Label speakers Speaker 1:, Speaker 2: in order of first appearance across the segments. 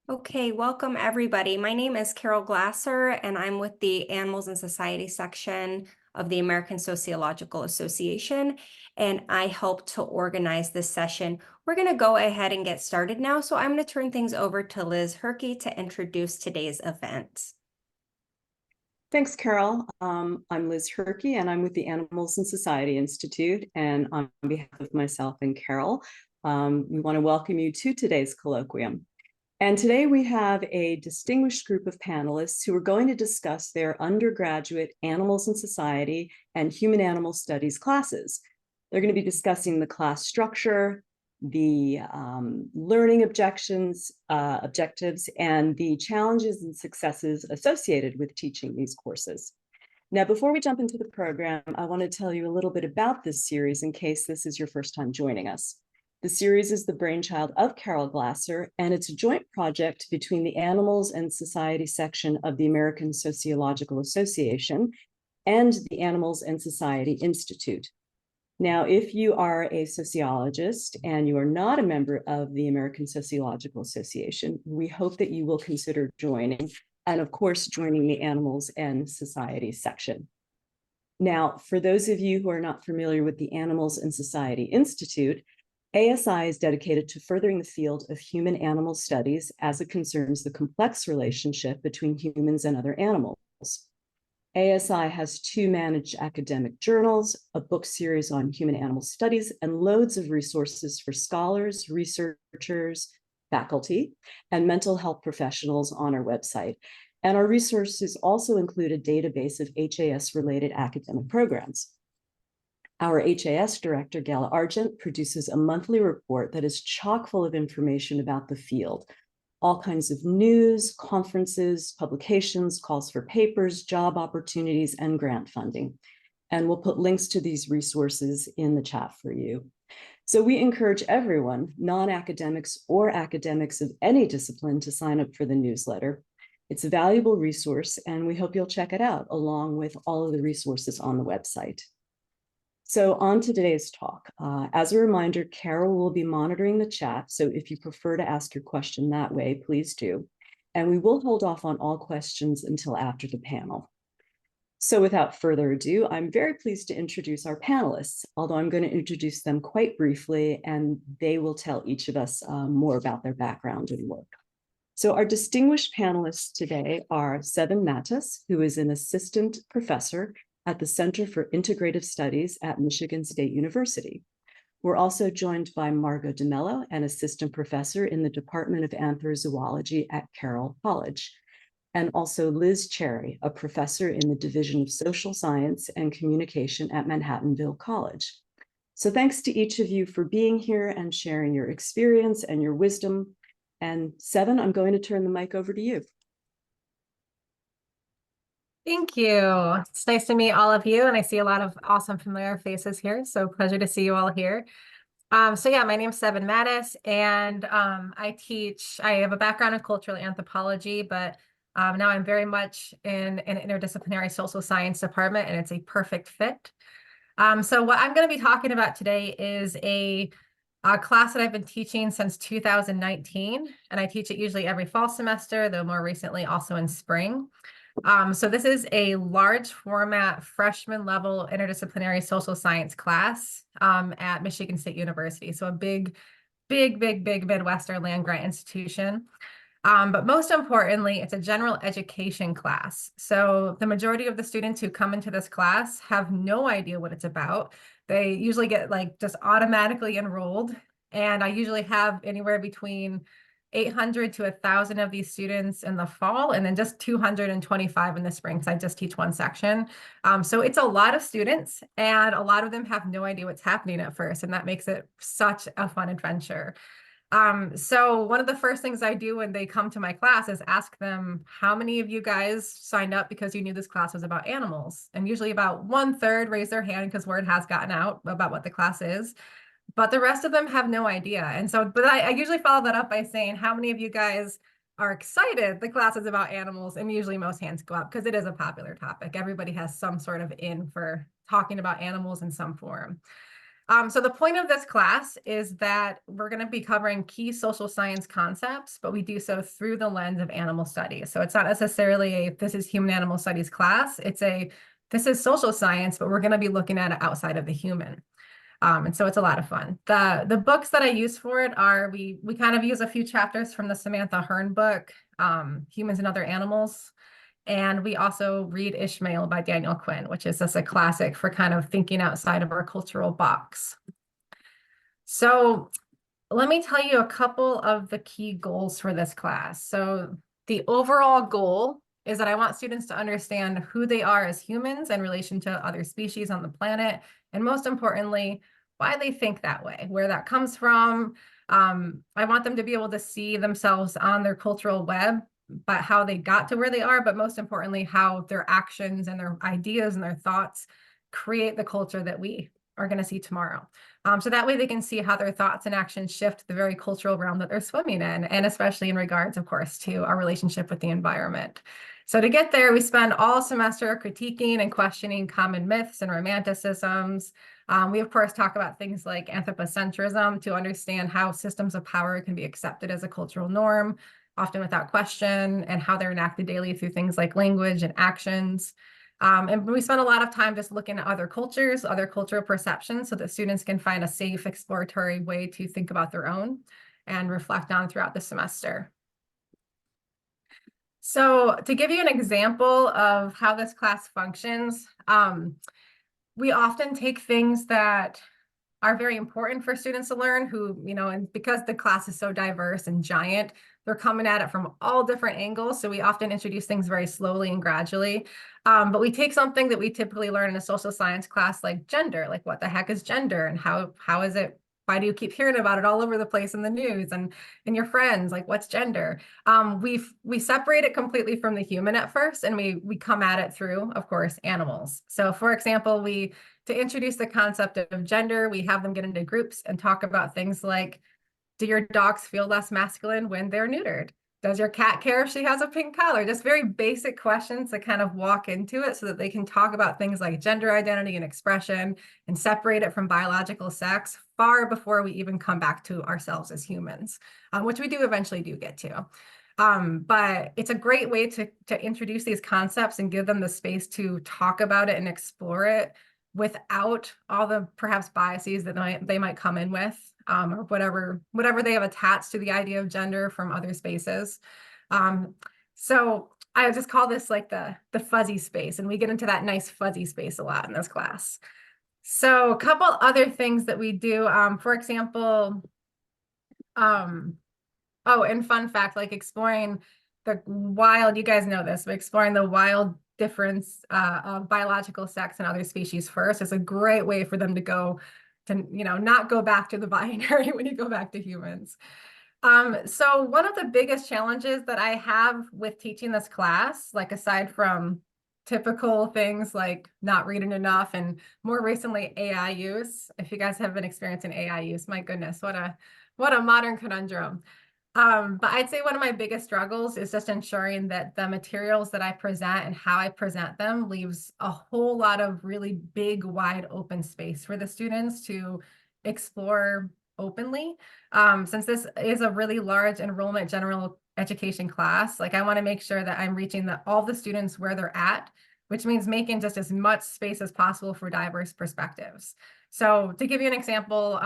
Speaker 1: Okay, welcome everybody. My name is Carol Glasser, and I'm with the Animals and Society section of the American Sociological Association, and I helped to organize this session. We're going to go ahead and get started now, so I'm going to turn things over to Liz Herkey to introduce today's event.
Speaker 2: Thanks, Carol. I'm Liz Herkey, and I'm with the Animals and Society Institute. And on behalf of myself and Carol, we want to welcome you to today's colloquium. And today we have a distinguished group of panelists who are going to discuss their undergraduate Animals and Society and Human Animal Studies classes. They're going to be discussing the class structure, the learning objectives, and the challenges and successes associated with teaching these courses. Now, before we jump into the program, I want to tell you a little bit about this series in case this is your first time joining us. The series is the brainchild of Carol Glasser, and it's a joint project between the Animals and Society section of the American Sociological Association and the Animals and Society Institute. Now, if you are a sociologist and you are not a member of the American Sociological Association, we hope that you will consider joining, and of course, joining the Animals and Society section. Now, for those of you who are not familiar with the Animals and Society Institute, ASI is dedicated to furthering the field of human-animal studies as it concerns the complex relationship between humans and other animals. ASI has 2 managed academic journals, a book series on human-animal studies, and loads of resources for scholars, researchers, faculty, and mental health professionals on our website. And our resources also include a database of HAS-related academic programs. Our HAS director, Gala Argent, produces a monthly report that is chock full of information about the field, all kinds of news, conferences, publications, calls for papers, job opportunities, and grant funding. And we'll put links to these resources in the chat for you. So we encourage everyone, non-academics or academics of any discipline, to sign up for the newsletter. It's a valuable resource, and we hope you'll check it out along with all of the resources on the website. So on to today's talk. As a reminder, Carol will be monitoring the chat, so if you prefer to ask your question that way, please do. And we will hold off on all questions until after the panel. So without further ado, I'm very pleased to introduce our panelists, although I'm going to introduce them quite briefly, and they will tell each of us more about their background and work. So our distinguished panelists today are Seven Mattis, who is an assistant professor at the Center for Integrative Studies at Michigan State University. We're also joined by Margo DeMello, an assistant professor in the Department of Anthrozoology at Carroll College, and also Liz Cherry, a professor in the Division of Social Science and Communication at Manhattanville College. So thanks to each of you for being here and sharing your experience and your wisdom. And Seven, I'm going to turn the mic over to you.
Speaker 3: Thank you. It's nice to meet all of you, and I see a lot of awesome familiar faces here, so pleasure to see you all here. So yeah, my name's Seven Mattis, and I have a background in cultural anthropology, but now I'm very much in an interdisciplinary social science department, and it's a perfect fit. So what I'm going to be talking about today is a class that I've been teaching since 2019, and I teach it usually every fall semester, though more recently also in spring. So this is a large format freshman level interdisciplinary social science class at Michigan State University. So a big Midwestern land grant institution. But most importantly, it's a general education class. So the majority of the students who come into this class have no idea what it's about. They usually get like just automatically enrolled. And I usually have anywhere between 800 to 1,000 of these students in the fall, and then just 225 in the spring, because I just teach one section. So it's a lot of students, and a lot of them have no idea what's happening at first, and that makes it such a fun adventure. So one of the first things I do when they come to my class is ask them, how many of you guys signed up because you knew this class was about animals? And usually about 1/3 raise their hand because word has gotten out about what the class is. But the rest of them have no idea. And so, but I usually follow that up by saying, how many of you guys are excited the class is about animals? And usually most hands go up because it is a popular topic. Everybody has some sort of in for talking about animals in some form. So the point of this class is that we're going to be covering key social science concepts, but we do so through the lens of animal studies. So it's not necessarily a this is human animal studies class. It's a this is social science, but we're going to be looking at it outside of the human. And so it's a lot of fun. The books that I use for it are we kind of use a few chapters from the Samantha Hearn book, Humans and Other Animals. And we also read Ishmael by Daniel Quinn, which is just a classic for kind of thinking outside of our cultural box. So let me tell you a couple of the key goals for this class. So the overall goal is that I want students to understand who they are as humans in relation to other species on the planet, and most importantly, why they think that way, where that comes from. I want them to be able to see themselves on their cultural web, but how they got to where they are, but most importantly, how their actions and their ideas and their thoughts create the culture that we are going to see tomorrow. So that way they can see how their thoughts and actions shift the very cultural realm that they're swimming in, and especially in regards, of course, to our relationship with the environment. So to get there, we spend all semester critiquing and questioning common myths and romanticisms. We, of course, talk about things like anthropocentrism to understand how systems of power can be accepted as a cultural norm, often without question, and how they're enacted daily through things like language and actions. And we spend a lot of time just looking at other cultures, other cultural perceptions, so that students can find a safe, exploratory way to think about their own and reflect on throughout the semester. So to give you an example of how this class functions, we often take things that are very important for students to learn who, and because the class is so diverse and giant, they're coming at it from all different angles. So we often introduce things very slowly and gradually. But we take something that we typically learn in a social science class like gender, like what the heck is gender and how is it, why do you keep hearing about it all over the place in the news and your friends, like what's gender? We separate it completely from the human at first, and we come at it through, of course, animals. So for example, to introduce the concept of gender, we have them get into groups and talk about things like, do your dogs feel less masculine when they're neutered? Does your cat care if she has a pink collar? Just very basic questions to kind of walk into it so that they can talk about things like gender identity and expression and separate it from biological sex far before we even come back to ourselves as humans, which we do eventually get to. But it's a great way to introduce these concepts and give them the space to talk about it and explore it without all the perhaps biases that they might come in with, or whatever they have attached to the idea of gender from other spaces. So I just call this like the fuzzy space, and we get into that nice fuzzy space a lot in this class. So a couple other things that we do, for example, oh, and fun fact, like exploring the wild, you guys know this, but exploring the wild difference of biological sex and other species first is a great way for them to go to, not go back to the binary when you go back to humans. So one of the biggest challenges that I have with teaching this class, like aside from typical things like not reading enough and more recently AI use, if you guys have been experiencing AI use, my goodness, what a modern conundrum. But I'd say one of my biggest struggles is just ensuring that the materials that I present and how I present them leaves a whole lot of really big, wide open space for the students to explore openly. Since this is a really large enrollment general education class, like I want to make sure that I'm reaching all the students where they're at, which means making just as much space as possible for diverse perspectives. So to give you an example,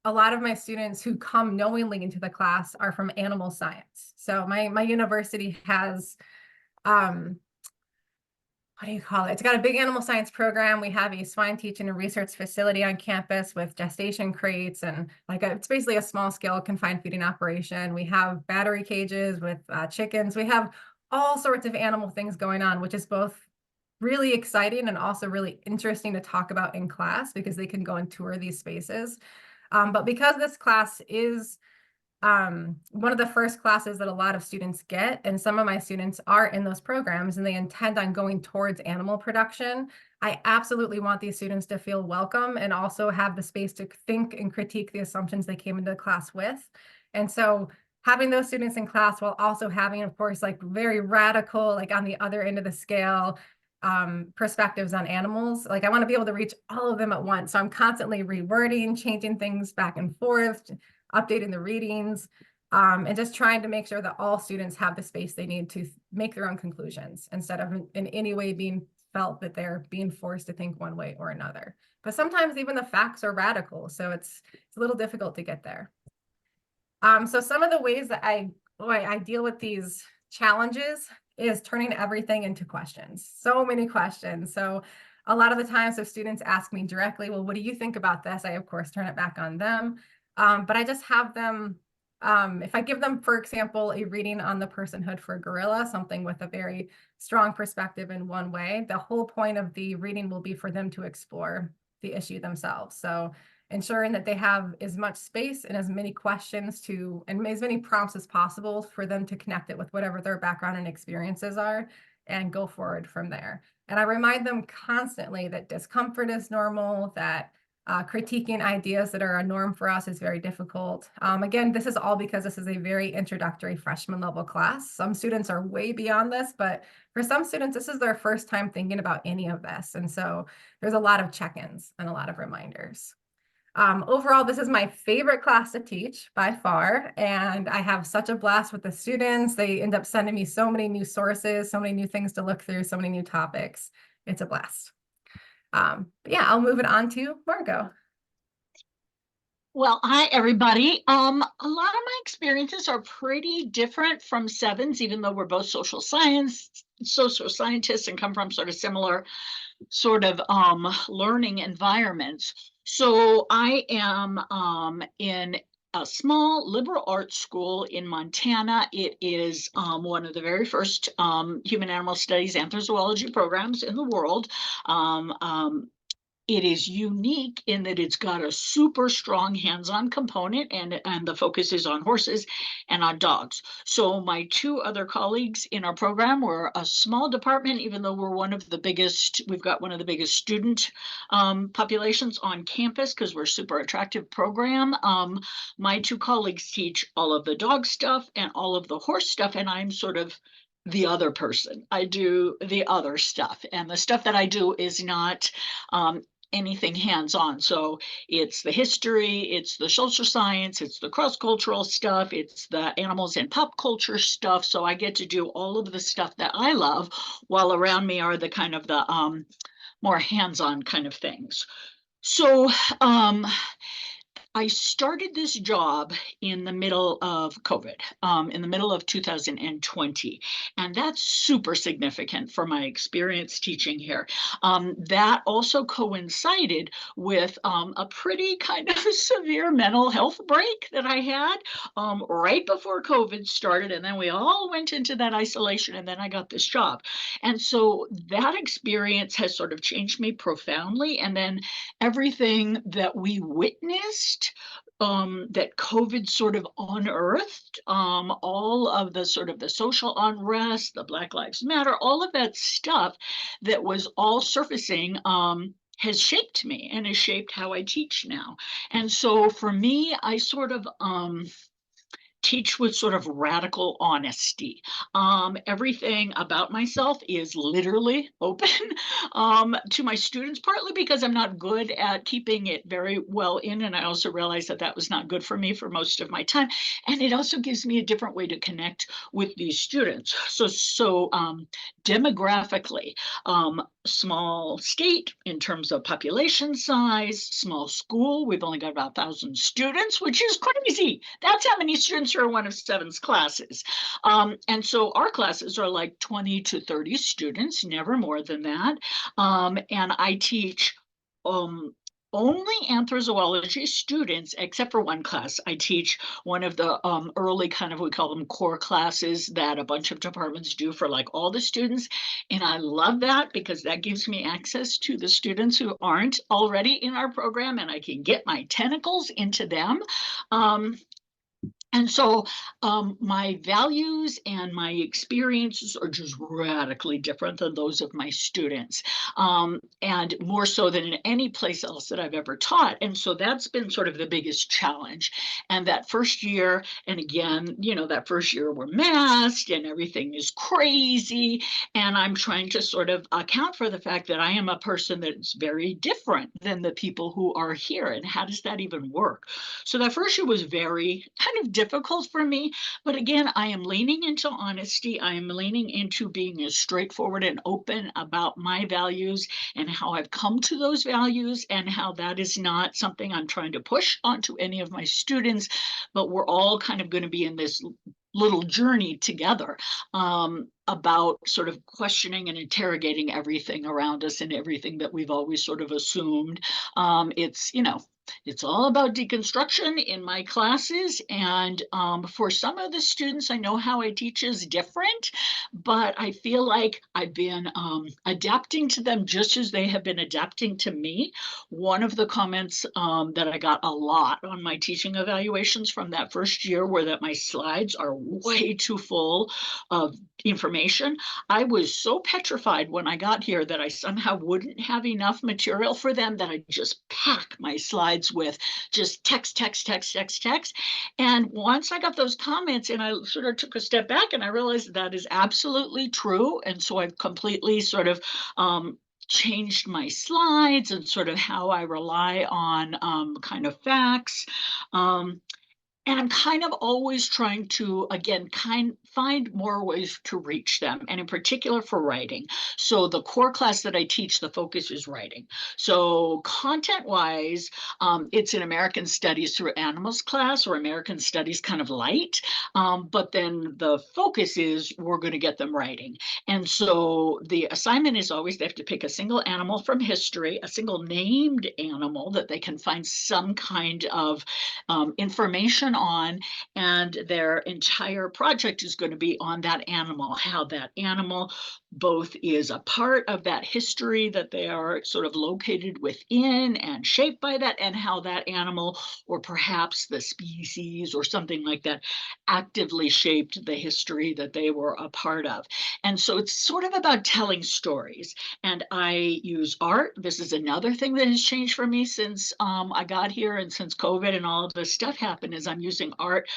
Speaker 3: a lot of my students who come knowingly into the class are from animal science. So my university has, what do you call it? It's got a big animal science program. We have a swine teaching and research facility on campus with gestation crates and it's basically a small scale confined feeding operation. We have battery cages with chickens. We have all sorts of animal things going on, which is both really exciting and also really interesting to talk about in class because they can go and tour these spaces. But because this class is one of the first classes that a lot of students get, and some of my students are in those programs and they intend on going towards animal production, I absolutely want these students to feel welcome and also have the space to think and critique the assumptions they came into the class with. And so having those students in class while also having, of course, like very radical, like on the other end of the scale, perspectives on animals. Like I want to be able to reach all of them at once. So I'm constantly rewording, changing things back and forth, updating the readings, and just trying to make sure that all students have the space they need to make their own conclusions instead of in any way being felt that they're being forced to think one way or another. But sometimes even the facts are radical, so it's a little difficult to get there. So some of the ways that I deal with these challenges is turning everything into questions. So many questions. So a lot of the times if students ask me directly, well, what do you think about this? I, of course, turn it back on them. But I just have them, if I give them, for example, a reading on the personhood for a gorilla, something with a very strong perspective in one way, the whole point of the reading will be for them to explore the issue themselves. So ensuring that they have as much space and as many questions to, and as many prompts as possible for them to connect it with whatever their background and experiences are and go forward from there. And I remind them constantly that discomfort is normal, that critiquing ideas that are a norm for us is very difficult. Again, this is all because this is a very introductory freshman level class. Some students are way beyond this, but for some students, this is their first time thinking about any of this. And so there's a lot of check-ins and a lot of reminders. Overall, this is my favorite class to teach by far, and I have such a blast with the students. They end up sending me so many new sources, so many new things to look through, so many new topics. It's a blast. But yeah, I'll move it on to Margo.
Speaker 4: Well, hi, everybody. A lot of my experiences are pretty different from Seven's, even though we're both social scientists and come from sort of similar sort of learning environments. So I am in a small liberal arts school in Montana. It is one of the very first human animal studies anthrozoology programs in the world. It is unique in that it's got a super strong hands-on component, and the focus is on horses and on dogs. So my two other colleagues in our program were a small department, even though we're one of the biggest, we've got one of the biggest student populations on campus because we're a super attractive program. My two colleagues teach all of the dog stuff and all of the horse stuff, and I'm sort of the other person. I do the other stuff, and the stuff that I do is not anything hands-on. So it's the history, it's the social science, it's the cross-cultural stuff, it's the animals and pop culture stuff. So I get to do all of the stuff that I love, while around me are the kind of the more hands-on kind of things. So I started this job in the middle of COVID, in the middle of 2020, and that's super significant for my experience teaching here. That also coincided with a pretty kind of severe mental health break that I had right before COVID started, and then we all went into that isolation, and then I got this job. And so that experience has sort of changed me profoundly, and then everything that we witnessed that COVID sort of unearthed, all of the sort of the social unrest, the Black Lives Matter, all of that stuff that was all surfacing has shaped me and has shaped how I teach now. And so for me, I sort of teach with sort of radical honesty. Everything about myself is literally open to my students, partly because I'm not good at keeping it very well in, and I also realized that that was not good for me for most of my time. And it also gives me a different way to connect with these students. So demographically, small state in terms of population size, small school, we've only got about 1,000 students, which is crazy. That's how many students are in one of Seven's classes. And so our classes are like 20 to 30 students, never more than that. And I teach only anthrozoology students, except for one class. I teach one of the early kind of, we call them core classes that a bunch of departments do for like all the students. And I love that because that gives me access to the students who aren't already in our program, and I can get my tentacles into them. And so my values and my experiences are just radically different than those of my students, and more so than in any place else that I've ever taught. And so that's been sort of the biggest challenge. And that first year, and again, you know, that first year we're masked and everything is crazy. And I'm trying to sort of account for the fact that I am a person that's very different than the people who are here. And how does that even work? So that first year was very kind of difficult for me. But again, I am leaning into honesty. I am leaning into being as straightforward and open about my values and how I've come to those values, and how that is not something I'm trying to push onto any of my students, but we're all kind of going to be in this little journey together, about sort of questioning and interrogating everything around us and everything that we've always sort of assumed. It's, you know, it's all about deconstruction in my classes. And for some of the students, I know how I teach is different, but I feel like I've been adapting to them just as they have been adapting to me. One of the comments that I got a lot on my teaching evaluations from that first year were that my slides are way too full of information. I was so petrified when I got here that I somehow wouldn't have enough material for them, that I just pack my slides with just text, text, text, text, text. And once I got those comments, and I sort of took a step back, and I realized that is absolutely true. And so I've completely sort of changed my slides and sort of how I rely on kind of facts. And I'm kind of always trying to, again, find more ways to reach them, and in particular for writing. So the core class that I teach, the focus is writing. So content-wise, it's an American Studies through Animals class, or American Studies kind of light. But then the focus is we're going to get them writing. And so the assignment is always they have to pick a single animal from history, a single named animal that they can find some kind of information on, and their entire project is going to be on that animal, how that animal both is a part of that history that they are sort of located within and shaped by that, and how that animal, or perhaps the species or something like that, actively shaped the history that they were a part of. And so it's sort of about telling stories. And I use art. This is another thing that has changed for me since I got here, and since COVID and all of this stuff happened, is I'm using art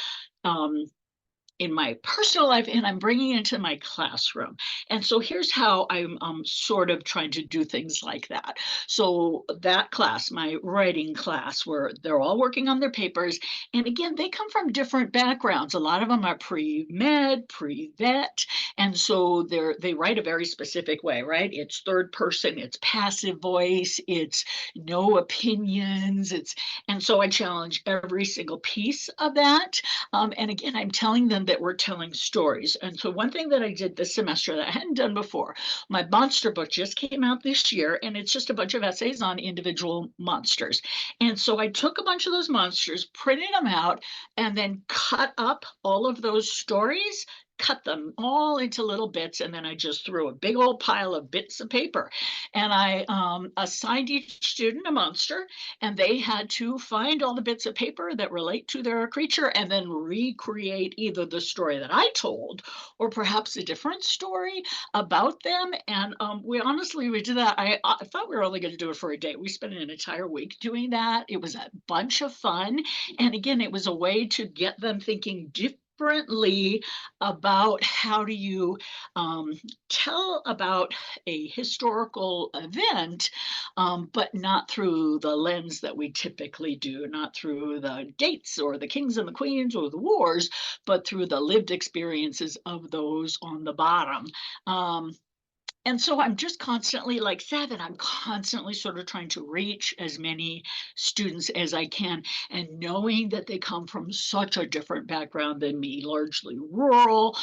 Speaker 4: in my personal life, and I'm bringing it into my classroom. And so here's how I'm sort of trying to do things like that. So that class, my writing class, where they're all working on their papers, and again, they come from different backgrounds. A lot of them are pre-med, pre-vet, and so they write a very specific way, right? It's third person, it's passive voice, it's no opinions, and so I challenge every single piece of that. And again, I'm telling them that we're telling stories. And so one thing that I did this semester that I hadn't done before, my monster book just came out this year, and it's just a bunch of essays on individual monsters. And so I took a bunch of those monsters, printed them out, and then cut up all of those stories, cut them all into little bits, and then I just threw a big old pile of bits of paper. And I assigned each student a monster, and they had to find all the bits of paper that relate to their creature, and then recreate either the story that I told, or perhaps a different story about them. And we did that. I thought we were only going to do it for a day. We spent an entire week doing that. It was a bunch of fun. And again, it was a way to get them thinking differently about how do you tell about a historical event, but not through the lens that we typically do, not through the dates or the kings and the queens or the wars, but through the lived experiences of those on the bottom. And so I'm just constantly, like Seven, I'm constantly sort of trying to reach as many students as I can, and knowing that they come from such a different background than me, largely rural,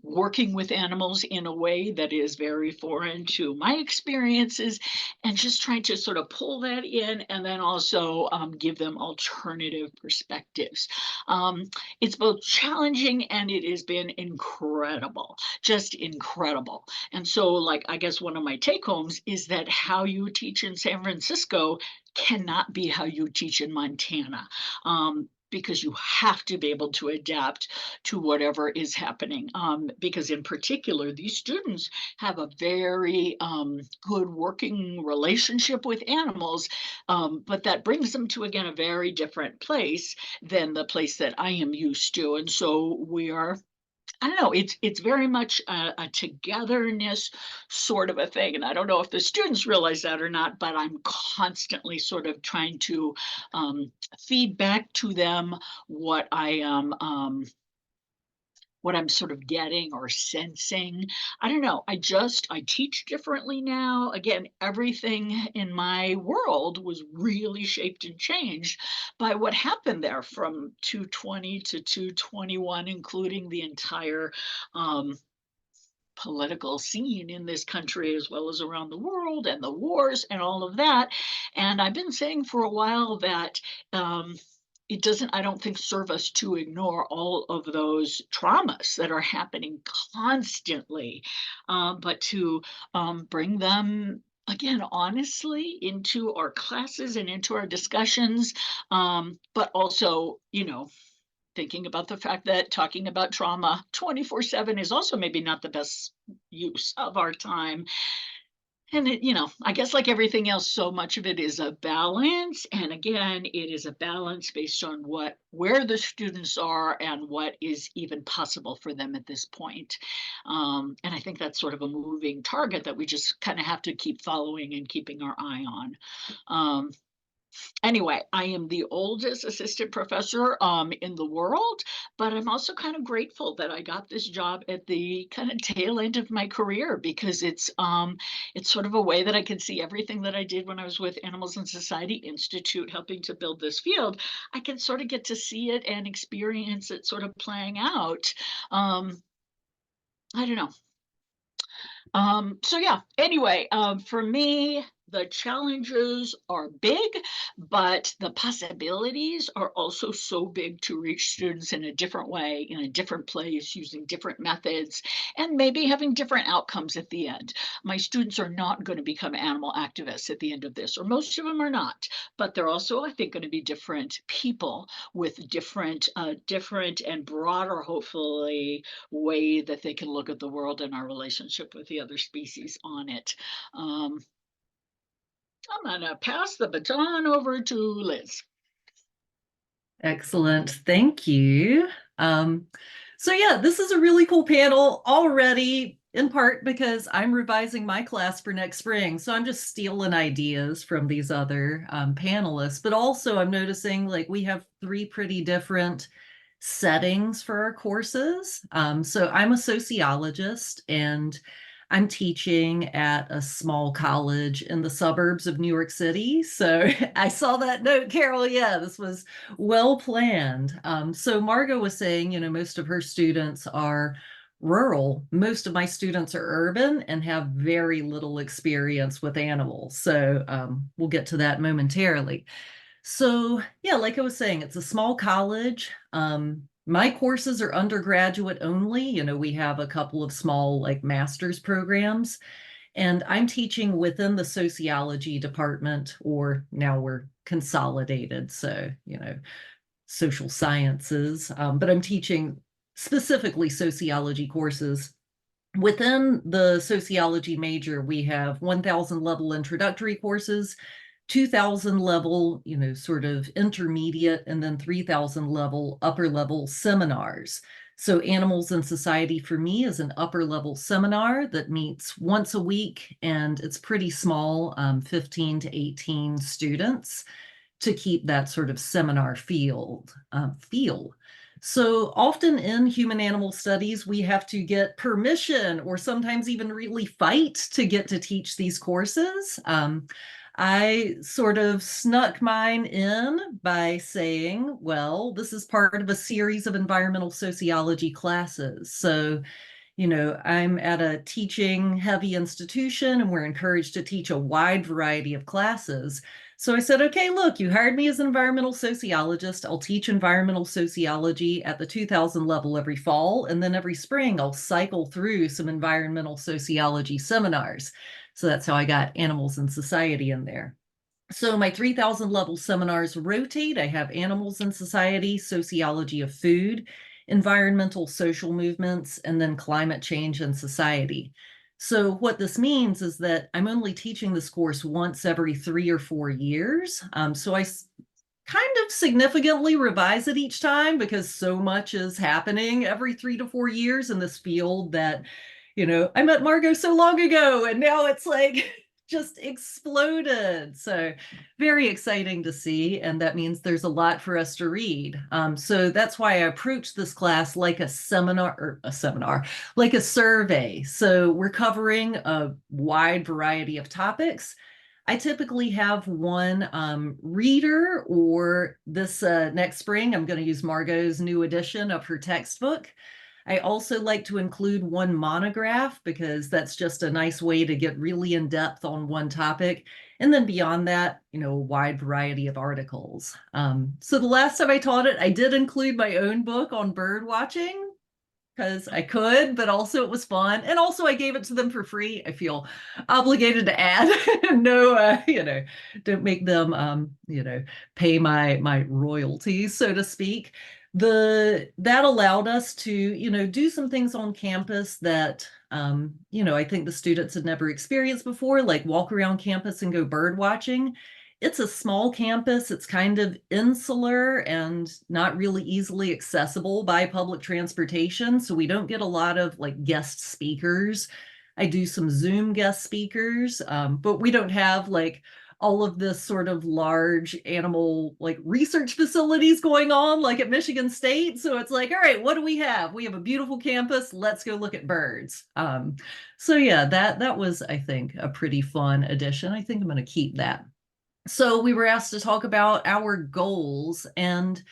Speaker 4: working with animals in a way that is very foreign to my experiences, and just trying to sort of pull that in, and then also give them alternative perspectives. It's both challenging, and it has been incredible, just incredible. And so, like, I guess one of my take homes is that how you teach in San Francisco cannot be how you teach in Montana. because you have to be able to adapt to whatever is happening. Because in particular, these students have a very good working relationship with animals, but that brings them to, again, a very different place than the place that I am used to. And so we are, I don't know, it's very much a togetherness sort of a thing. And I don't know if the students realize that or not, but I'm constantly sort of trying to feed back to them what I am what I'm sort of getting or sensing. I don't know. I teach differently now. Again, everything in my world was really shaped and changed by what happened there from 220 to 221, including the entire political scene in this country as well as around the world and the wars and all of that. And I've been saying for a while that it doesn't, I don't think, serve us to ignore all of those traumas that are happening constantly, but to bring them again honestly into our classes and into our discussions, but also, thinking about the fact that talking about trauma 24/7 is also maybe not the best use of our time. And I guess like everything else, so much of it is a balance. And again, it is a balance based on where the students are and what is even possible for them at this point. And I think that's sort of a moving target that we just kind of have to keep following and keeping our eye on. Anyway, I am the oldest assistant professor in the world, but I'm also kind of grateful that I got this job at the kind of tail end of my career, because it's sort of a way that I can see everything that I did when I was with Animals and Society Institute helping to build this field. I can sort of get to see it and experience it sort of playing out. I don't know. So yeah, anyway, for me, the challenges are big, but the possibilities are also so big to reach students in a different way, in a different place, using different methods, and maybe having different outcomes at the end. My students are not going to become animal activists at the end of this, or most of them are not, but they're also, I think, going to be different people with different and broader, hopefully, way that they can look at the world and our relationship with the other species on it. I'm going to pass the baton over to Liz.
Speaker 5: Excellent. Thank you. So yeah, this is a really cool panel already, in part because I'm revising my class for next spring. So I'm just stealing ideas from these other panelists, but also I'm noticing like we have 3 pretty different settings for our courses. So I'm a sociologist and I'm teaching at a small college in the suburbs of New York City. So I saw that note, Carol. Yeah, this was well planned. So Margo was saying, most of her students are rural. Most of my students are urban and have very little experience with animals. So we'll get to that momentarily. So yeah, like I was saying, it's a small college. My courses are undergraduate only. We have a couple of small like master's programs, and I'm teaching within the sociology department, or now we're consolidated. So, social sciences, but I'm teaching specifically sociology courses. Within the sociology major, we have 1,000 level introductory courses, 2,000 level, sort of intermediate, and then 3,000 level, upper level seminars. So Animals in Society for me is an upper level seminar that meets once a week, and it's pretty small, 15 to 18 students, to keep that sort of seminar feel. So often in human animal studies, we have to get permission or sometimes even really fight to get to teach these courses. I sort of snuck mine in by saying, well, this is part of a series of environmental sociology classes. So, I'm at a teaching heavy institution and we're encouraged to teach a wide variety of classes. So I said, okay, look, you hired me as an environmental sociologist. I'll teach environmental sociology at the 2,000 level every fall. And then every spring, I'll cycle through some environmental sociology seminars. So that's how I got Animals in Society in there. So my 3,000 level seminars rotate. I have Animals in Society, Sociology of Food, Environmental Social Movements, and then Climate Change and Society. So what this means is that I'm only teaching this course once every 3 or 4 years. So I kind of significantly revise it each time because so much is happening every 3 to 4 years in this field that, I met Margo so long ago and now it's like just exploded. So very exciting to see. And that means there's a lot for us to read. So that's why I approached this class like a seminar, like a survey. So we're covering a wide variety of topics. I typically have one reader, or this next spring, I'm going to use Margo's new edition of her textbook. I also like to include one monograph because that's just a nice way to get really in depth on one topic. And then beyond that, a wide variety of articles. So the last time I taught it, I did include my own book on bird watching because I could, but also it was fun. And also I gave it to them for free. I feel obligated to add. No, don't make them, pay my royalties, so to speak. That allowed us to, do some things on campus that, I think the students had never experienced before, like walk around campus and go bird watching. It's a small campus. It's kind of insular and not really easily accessible by public transportation. So we don't get a lot of like guest speakers. I do some Zoom guest speakers, but we don't have like all of this sort of large animal like research facilities going on like at Michigan State. So it's like, all right, what do we have? We have a beautiful campus. Let's go look at birds. So yeah, that was, I think, a pretty fun addition. I think I'm going to keep that. So we were asked to talk about our goals. And,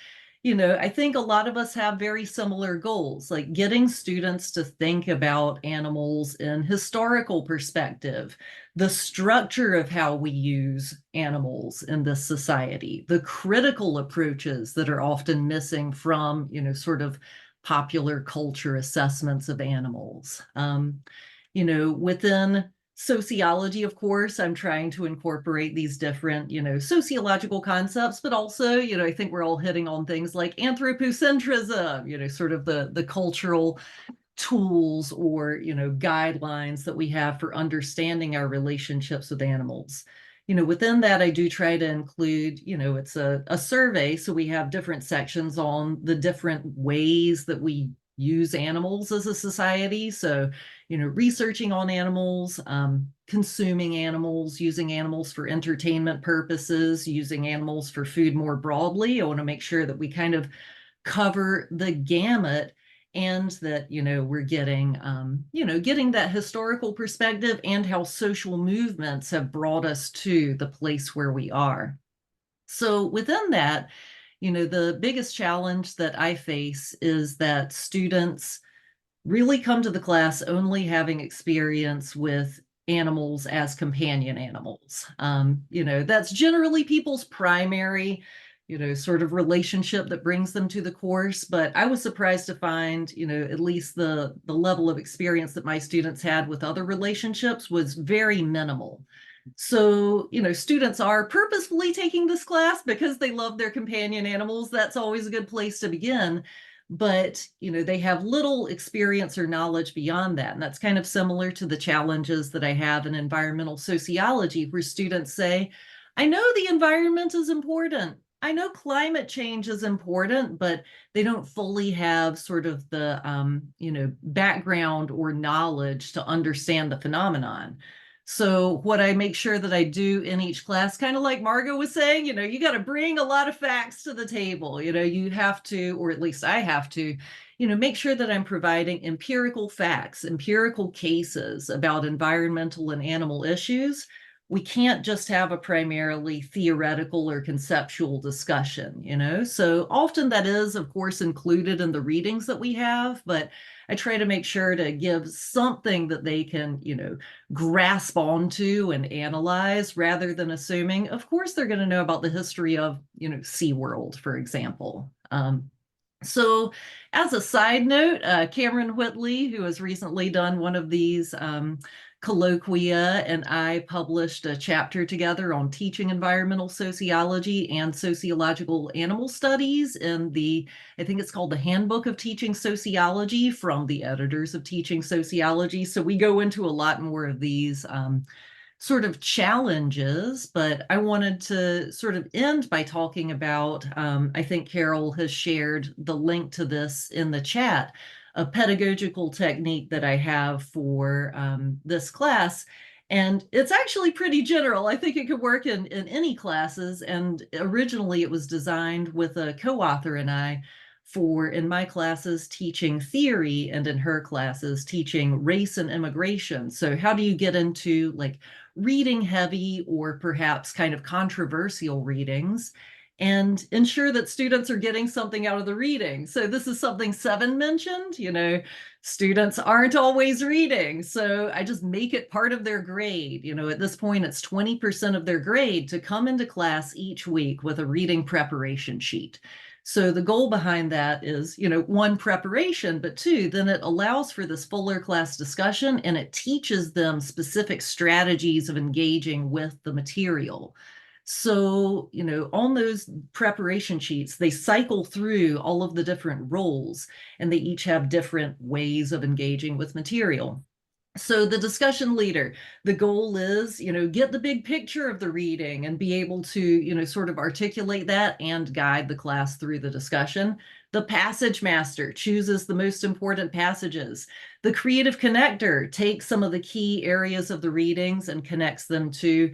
Speaker 5: I think a lot of us have very similar goals, like getting students to think about animals in historical perspective, the structure of how we use animals in this society, the critical approaches that are often missing from, sort of popular culture assessments of animals. Within sociology, of course, I'm trying to incorporate these different, sociological concepts, but also, I think we're all hitting on things like anthropocentrism, sort of the cultural tools or, guidelines that we have for understanding our relationships with animals. Within that, I do try to include, it's a survey. So we have different sections on the different ways that we use animals as a society. So, researching on animals, consuming animals, using animals for entertainment purposes, using animals for food more broadly. I want to make sure that we kind of cover the gamut and that, we're getting, getting that historical perspective and how social movements have brought us to the place where we are. So within that, the biggest challenge that I face is that students really come to the class only having experience with animals as companion animals. That's generally people's primary, sort of relationship that brings them to the course. But I was surprised to find, at least the level of experience that my students had with other relationships was very minimal. So, students are purposefully taking this class because they love their companion animals. That's always a good place to begin. But, they have little experience or knowledge beyond that. And that's kind of similar to the challenges that I have in environmental sociology, where students say, I know the environment is important. I know climate change is important, but they don't fully have sort of the, background or knowledge to understand the phenomenon. So what I make sure that I do in each class, kind of like Margo was saying, you got to bring a lot of facts to the table. You have to, or at least I have to, make sure that I'm providing empirical facts, empirical cases about environmental and animal issues. We can't just have a primarily theoretical or conceptual discussion. So often that is, of course, included in the readings that we have, but I try to make sure to give something that they can, grasp onto and analyze rather than assuming, of course, they're going to know about the history of, SeaWorld, for example. So as a side note, Cameron Whitley, who has recently done one of these Colloquia and I published a chapter together on teaching environmental sociology and sociological animal studies in I think it's called the Handbook of Teaching Sociology from the editors of Teaching Sociology. So we go into a lot more of these sort of challenges, but I wanted to sort of end by talking about, I think Carroll has shared the link to this in the chat, a pedagogical technique that I have for this class. And it's actually pretty general. I think it could work in any classes. And originally it was designed with a co-author and I for, in my classes, teaching theory, and in her classes, teaching race and immigration. So how do you get into like reading heavy or perhaps kind of controversial readings and ensure that students are getting something out of the reading? So this is something Seven mentioned, students aren't always reading. So I just make it part of their grade. At this point, it's 20% of their grade to come into class each week with a reading preparation sheet. So the goal behind that is, one, preparation, but two, then it allows for this fuller class discussion and it teaches them specific strategies of engaging with the material. So, on those preparation sheets, they cycle through all of the different roles and they each have different ways of engaging with material. So the discussion leader, the goal is, get the big picture of the reading and be able to, sort of articulate that and guide the class through the discussion. The passage master chooses the most important passages. The creative connector takes some of the key areas of the readings and connects them to,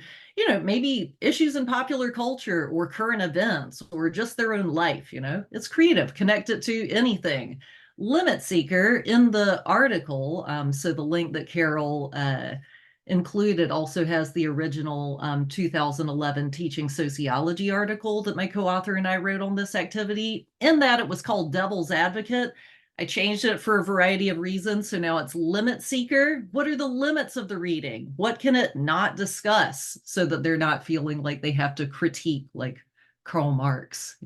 Speaker 5: maybe issues in popular culture or current events or just their own life. It's creative, connect it to anything. Limit seeker in the article, so the link that Carroll included also has the original 2011 teaching sociology article that my co-author and I wrote on this activity. In that, it was called Devil's Advocate. I changed it for a variety of reasons, so now it's limit seeker. What are the limits of the reading? What can it not discuss so that they're not feeling like they have to critique like Karl Marx,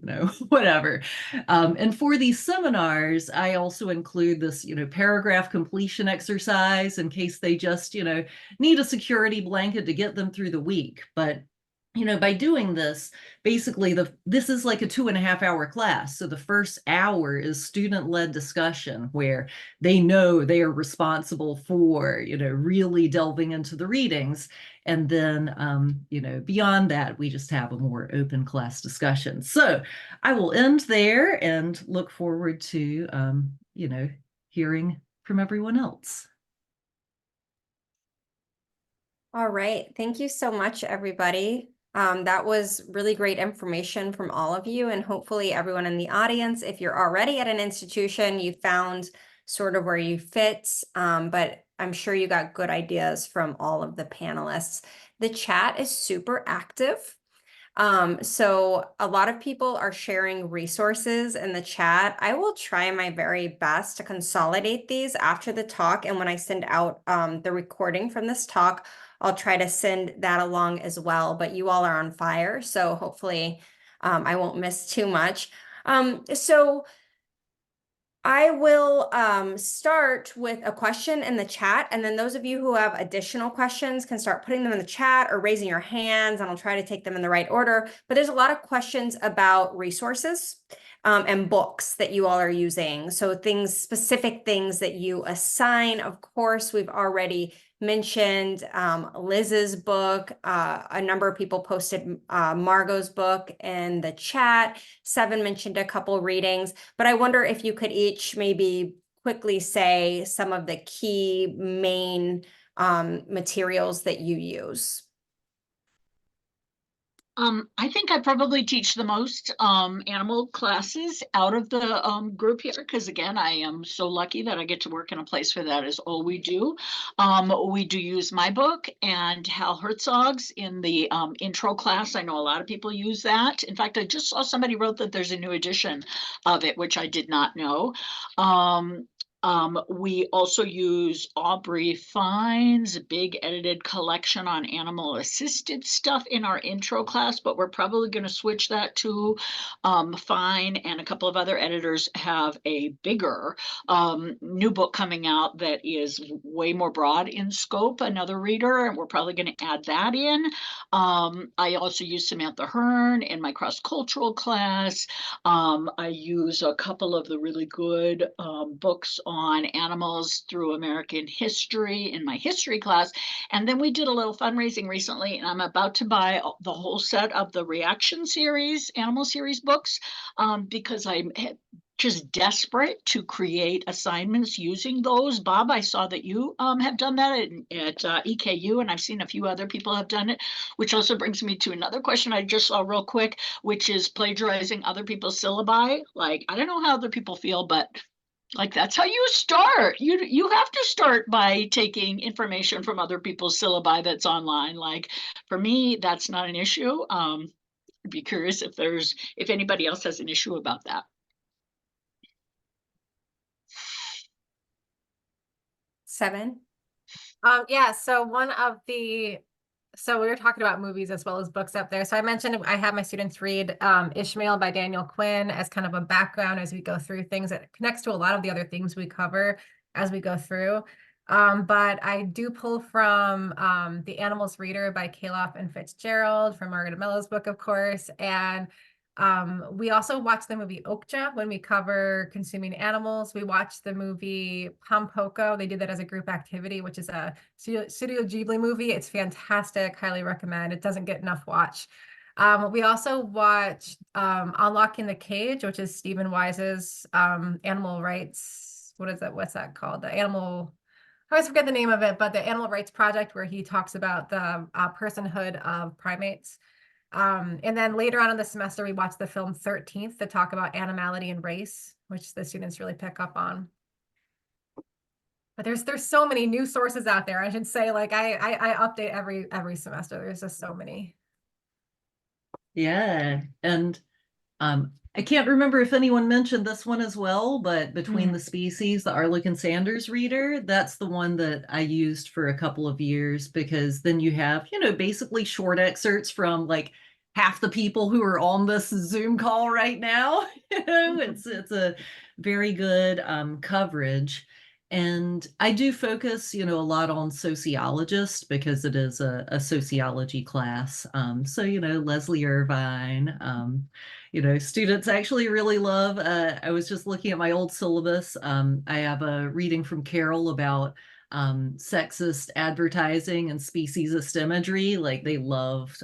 Speaker 5: whatever. And for these seminars, I also include this, paragraph completion exercise in case they just, need a security blanket to get them through the week. But by doing this, basically this is like a 2.5-hour class. So the first hour is student-led discussion where they know they are responsible for, really delving into the readings. And then, beyond that, we just have a more open class discussion. So I will end there and look forward to, hearing from everyone else.
Speaker 1: All right. Thank you so much, everybody. That was really great information from all of you, and hopefully everyone in the audience, if you're already at an institution, you found sort of where you fit, but I'm sure you got good ideas from all of the panelists. The chat is super active. So a lot of people are sharing resources in the chat. I will try my very best to consolidate these after the talk, and when I send out the recording from this talk, I'll try to send that along as well, but you all are on fire, so hopefully I won't miss too much. So I will start with a question in the chat, and then those of you who have additional questions can start putting them in the chat or raising your hands, and I'll try to take them in the right order. But there's a lot of questions about resources and books that you all are using. So specific things that you assign. Of course, we've already mentioned Liz's book. A number of people posted Margo's book in the chat. Seven mentioned a couple readings, but I wonder if you could each maybe quickly say some of the key main materials that you use.
Speaker 4: I think I probably teach the most animal classes out of the group here, because again, I am so lucky that I get to work in a place where that is all we do. We do use my book and Hal Herzog's in the intro class. I know a lot of people use that. In fact, I just saw somebody wrote that there's a new edition of it, which I did not know. We also use Aubrey Fine's big edited collection on animal assisted stuff in our intro class, but we're probably going to switch that to Fine, and a couple of other editors have a bigger new book coming out that is way more broad in scope, another reader, and we're probably going to add that in. I also use Samantha Hearn in my cross-cultural class. I use a couple of the really good books on animals through American history in my history class. And then we did a little fundraising recently, and I'm about to buy the whole set of the Reaction series, animal series books, because I'm just desperate to create assignments using those. Bob, I saw that you have done that at EKU, and I've seen a few other people have done it, which also brings me to another question I just saw real quick, which is plagiarizing other people's syllabi. Like, I don't know how other people feel, but like, that's how you start. You have to start by taking information from other people's syllabi that's online. Like, for me, that's not an issue. I'd be curious if anybody else has an issue about that.
Speaker 1: Seven.
Speaker 3: Yeah, so so we were talking about movies as well as books up there. So I mentioned I have my students read Ishmael by Daniel Quinn as kind of a background as we go through things that connects to a lot of the other things we cover as we go through. But I do pull from The Animals Reader by Kalof and Fitzgerald, from Margo DeMello's book, of course. And we also watch the movie Okja when we cover consuming animals. We watch the movie Pompoko. They did that as a group activity, which is a Studio Ghibli movie. It's fantastic. Highly recommend. It doesn't get enough watch. We also watch Unlocking the Cage, which is Stephen Wise's animal rights. What is that? What's that called? I always forget the name of it, but the Animal Rights Project, where he talks about the personhood of primates. And then later on in the semester, we watched the film 13th to talk about animality and race, which the students really pick up on. But there's so many new sources out there. I should say, like, I update every semester. There's just so many.
Speaker 5: Yeah, and I can't remember if anyone mentioned this one as well, but Between the Species, the Arlequin Sanders reader, that's the one that I used for a couple of years, because then you have, basically short excerpts from like half the people who are on this Zoom call right now. It's a very good coverage. And I do focus, a lot on sociologists, because it is a sociology class. So, Leslie Irvine, students actually really love. I was just looking at my old syllabus. I have a reading from Carroll about sexist advertising and speciesist imagery. Like, they loved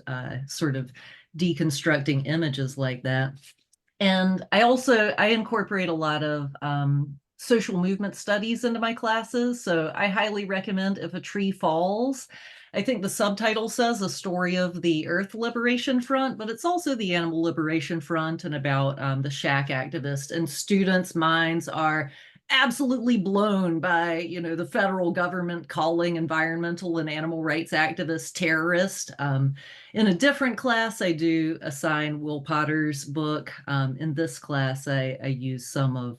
Speaker 5: sort of deconstructing images like that. And I incorporate a lot of social movement studies into my classes. So I highly recommend If a Tree Falls. I think the subtitle says A Story of the Earth Liberation Front, but it's also the Animal Liberation Front, and about the shack activist. And students' minds are absolutely blown by, the federal government calling environmental and animal rights activists terrorists. In a different class, I do assign Will Potter's book. In this class, I use some of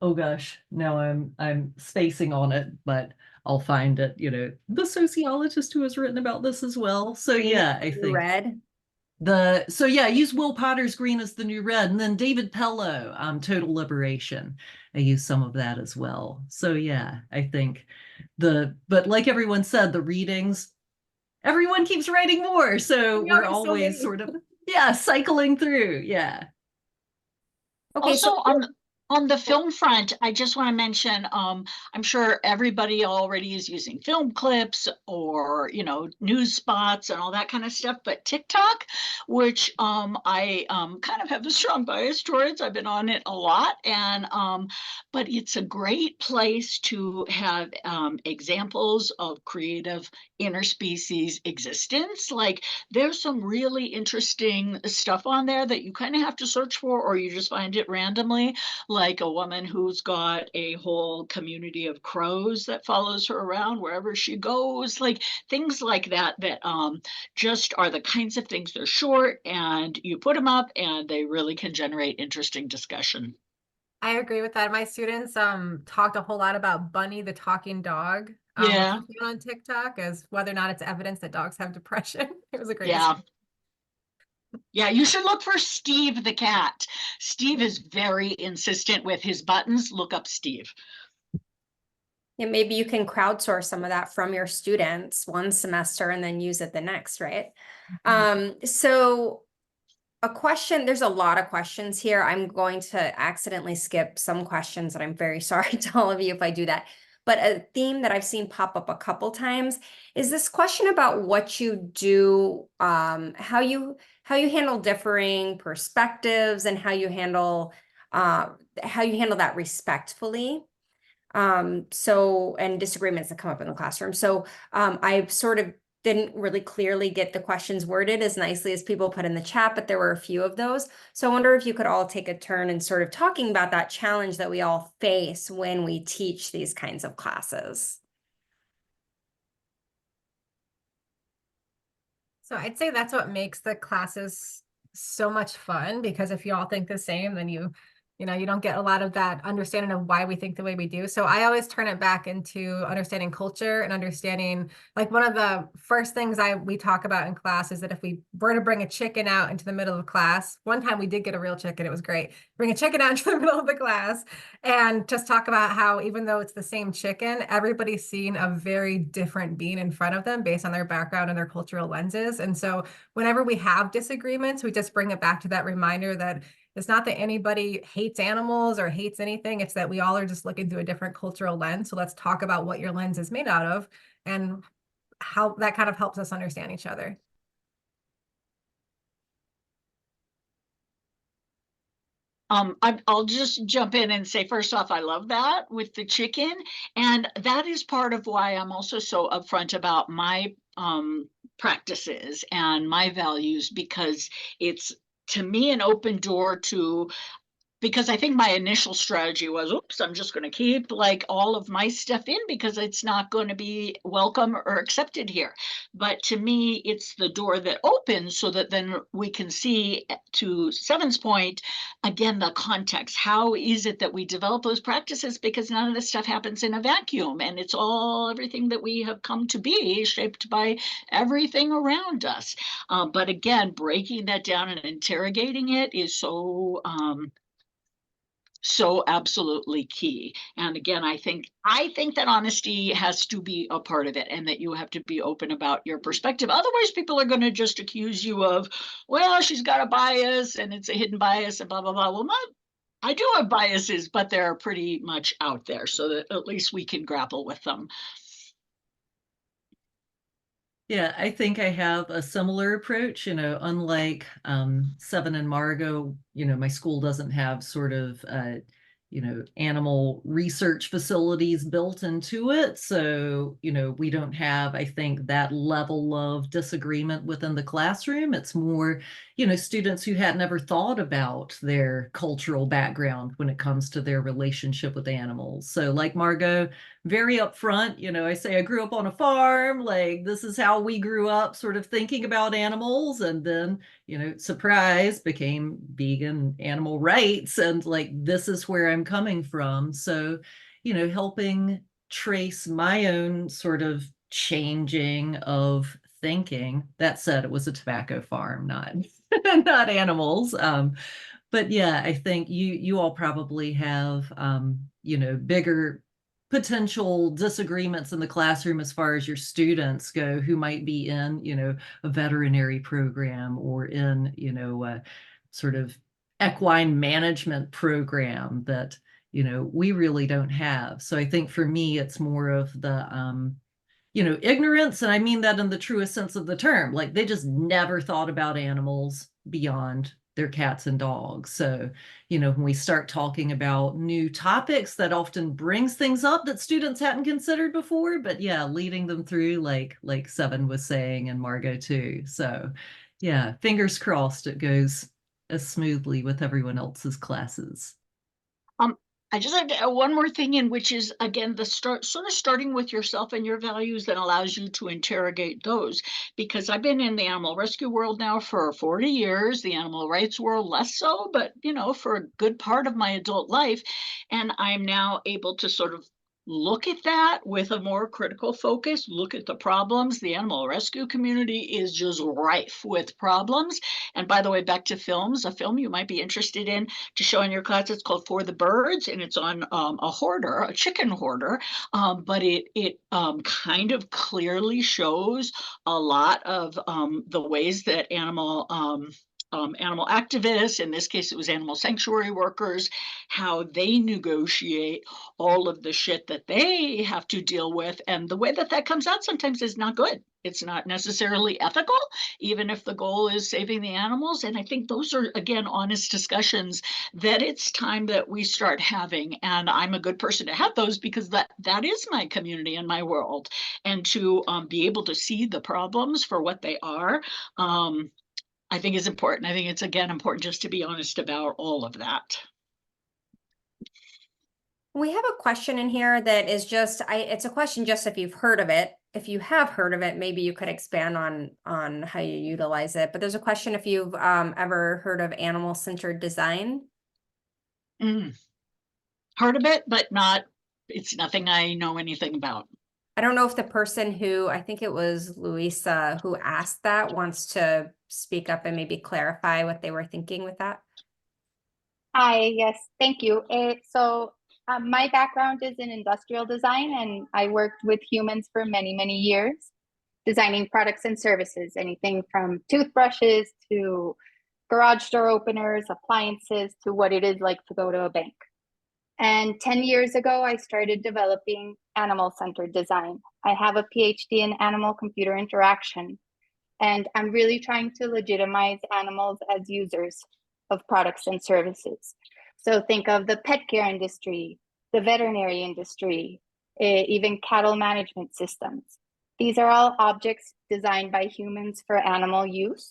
Speaker 5: oh gosh, now I'm spacing on it, but I'll find it, the sociologist who has written about this as well. So yeah, I think
Speaker 1: Red.
Speaker 5: use Will Potter's Green is the New Red, and then David Pello, Total Liberation. I use some of that as well. So yeah, I think but like everyone said, the readings, everyone keeps writing more. So we're always sort of, cycling through. Yeah.
Speaker 1: Okay,
Speaker 4: Also,
Speaker 1: so
Speaker 4: on the film front, I just want to mention, I'm sure everybody already is using film clips or, news spots and all that kind of stuff, but TikTok, which I kind of have a strong bias towards, I've been on it a lot, and but it's a great place to have examples of creative interspecies existence. Like, there's some really interesting stuff on there that you kind of have to search for, or you just find it randomly, like a woman who's got a whole community of crows that follows her around wherever she goes, like things like that just are the kinds of things. They're short and you put them up and they really can generate interesting discussion.
Speaker 3: I agree with that. My students talked a whole lot about Bunny the talking dog, which
Speaker 4: Yeah,
Speaker 3: is on TikTok, as whether or not it's evidence that dogs have depression. It was a great
Speaker 4: yeah.
Speaker 3: discussion.
Speaker 4: Yeah, you should look for Steve the cat. Steve is very insistent with his buttons. Look up Steve.
Speaker 1: And maybe you can crowdsource some of that from your students one semester and then use it the next, right? So a question, there's a lot of questions here. I'm going to accidentally skip some questions, and I'm very sorry to all of you if I do that. But a theme that I've seen pop up a couple times is this question about what you do, how you handle differing perspectives, and how you handle that respectfully. And disagreements that come up in the classroom. So I sort of didn't really clearly get the questions worded as nicely as people put in the chat, but there were a few of those. So I wonder if you could all take a turn in sort of talking about that challenge that we all face when we teach these kinds of classes.
Speaker 3: So I'd say that's what makes the classes so much fun, because if you all think the same, then you don't get a lot of that understanding of why we think the way we do. So I always turn it back into understanding culture and understanding, like, one of the first things we talk about in class is that if we were to bring a chicken out into the middle of class, one time we did get a real chicken, it was great. Bring a chicken out into the middle of the class and just talk about how, even though it's the same chicken, everybody's seen a very different being in front of them based on their background and their cultural lenses. And so whenever we have disagreements, we just bring it back to that reminder that it's not that anybody hates animals or hates anything. It's that we all are just looking through a different cultural lens. So let's talk about what your lens is made out of and how that kind of helps us understand each other.
Speaker 4: I'll just jump in and say, first off, I love that with the chicken. And that is part of why I'm also so upfront about my practices and my values, because it's, to me, an open door to, because I think my initial strategy was, oops, I'm just going to keep like all of my stuff in because it's not going to be welcome or accepted here. But to me, it's the door that opens so that then we can see, to Seven's point, again, the context. How is it that we develop those practices? Because none of this stuff happens in a vacuum, and it's all, everything that we have come to be, shaped by everything around us. But again, breaking that down and interrogating it is so absolutely key. And again, I think that honesty has to be a part of it, and that you have to be open about your perspective. Otherwise, people are going to just accuse you of, well, she's got a bias and it's a hidden bias and blah, blah, blah. Well, I do have biases, but they're pretty much out there, so that at least we can grapple with them.
Speaker 5: Yeah, I think I have a similar approach, unlike Seven and Margo, my school doesn't have sort of, animal research facilities built into it. So, we don't have, I think, that level of disagreement within the classroom. It's more, students who had never thought about their cultural background when it comes to their relationship with animals. So like Margo, very upfront, I say I grew up on a farm, like this is how we grew up sort of thinking about animals, and then, surprise, became vegan animal rights, and like this is where I'm coming from. So, helping trace my own sort of changing of thinking. That said, it was a tobacco farm, not not animals. But yeah, I think you all probably have bigger potential disagreements in the classroom as far as your students go, who might be in, a veterinary program, or in, a sort of equine management program that, we really don't have. So I think for me, it's more of the, ignorance. And I mean that in the truest sense of the term. Like they just never thought about animals beyond their cats and dogs. So, when we start talking about new topics, that often brings things up that students hadn't considered before. But yeah, leading them through, like Seven was saying, and Margo too. So yeah, fingers crossed it goes as smoothly with everyone else's classes.
Speaker 4: I just have to add one more thing in, which is, again, the starting with yourself and your values that allows you to interrogate those. Because I've been in the animal rescue world now for 40 years, the animal rights world less so, but for a good part of my adult life. And I'm now able to sort of look at that with a more critical focus, look at the problems. The animal rescue community is just rife with problems. And by the way, back to films, a film you might be interested in to show in your class, it's called For the Birds, and it's on a chicken hoarder, but it kind of clearly shows a lot of the ways that animal activists, in this case it was animal sanctuary workers, how they negotiate all of the shit that they have to deal with, and the way that comes out sometimes is not good. It's not necessarily ethical, even if the goal is saving the animals. And I think those are, again, honest discussions that it's time that we start having. And I'm a good person to have those because that is my community and my world. And to be able to see the problems for what they are, I think is important. I think it's, again, important just to be honest about all of that.
Speaker 1: We have a question in here that is just, it's a question just if you've heard of it. If you have heard of it, maybe you could expand on how you utilize it. But there's a question if you've ever heard of animal-centered design.
Speaker 4: Heard of it, but it's nothing I know anything about.
Speaker 1: I don't know if the person who, I think it was Louisa who asked that, wants to speak up and maybe clarify what they were thinking with that.
Speaker 6: Hi, yes, thank you. My background is in industrial design, and I worked with humans for many, many years, designing products and services, anything from toothbrushes to garage door openers, appliances, to what it is like to go to a bank. And 10 years ago, I started developing animal-centered design. I have a PhD in animal-computer interaction, and I'm really trying to legitimize animals as users of products and services. So think of the pet care industry, the veterinary industry, even cattle management systems. These are all objects designed by humans for animal use,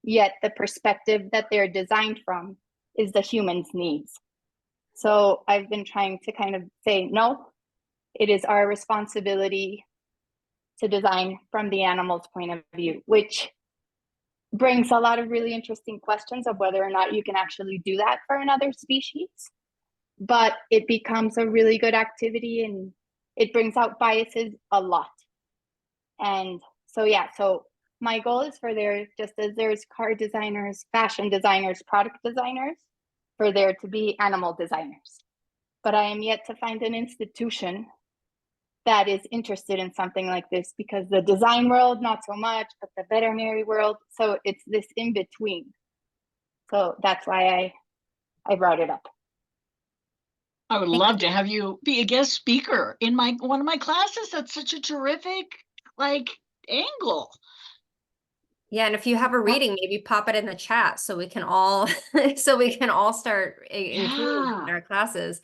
Speaker 6: yet the perspective that they're designed from is the human's needs. So I've been trying to kind of say, no, it is our responsibility to design from the animal's point of view, which brings a lot of really interesting questions of whether or not you can actually do that for another species. But it becomes a really good activity, and it brings out biases a lot. And so, yeah, so my goal is for there, just as there's car designers, fashion designers, product designers, for there to be animal designers. But I am yet to find an institution that is interested in something like this, because the design world, not so much, but the veterinary world. So it's this in between. So that's why I brought it up.
Speaker 4: I would love to have you be a guest speaker in one of my classes. That's such a terrific angle.
Speaker 1: Yeah, and if you have a reading, maybe pop it in the chat so we can all start including in our classes.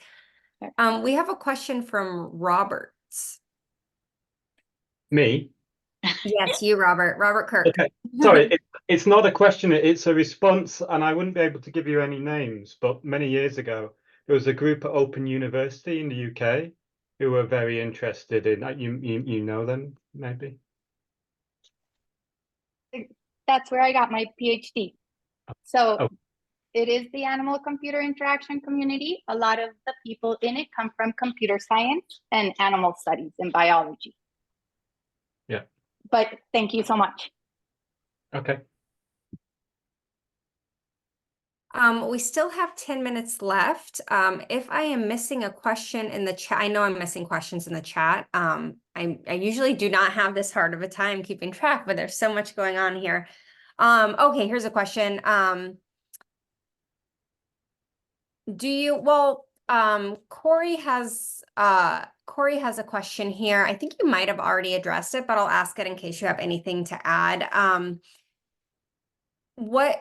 Speaker 1: We have a question from Robert.
Speaker 7: Me?
Speaker 1: Yes, you, Robert. Robert Kirk.
Speaker 7: Okay. Sorry, it's not a question, it's a response, and I wouldn't be able to give you any names, but many years ago, there was a group at Open University in the UK who were very interested in, you know them, maybe?
Speaker 6: That's where I got my PhD. So it is the animal-computer interaction community. A lot of the people in it come from computer science and animal studies and biology.
Speaker 7: Yeah.
Speaker 6: But thank you so much.
Speaker 7: Okay.
Speaker 1: We still have 10 minutes left. If I am missing a question in the chat, I know I'm missing questions in the chat. I usually do not have this hard of a time keeping track, but there's so much going on here. Okay, here's a question. Corey has a question here. I think you might have already addressed it, but I'll ask it in case you have anything to add.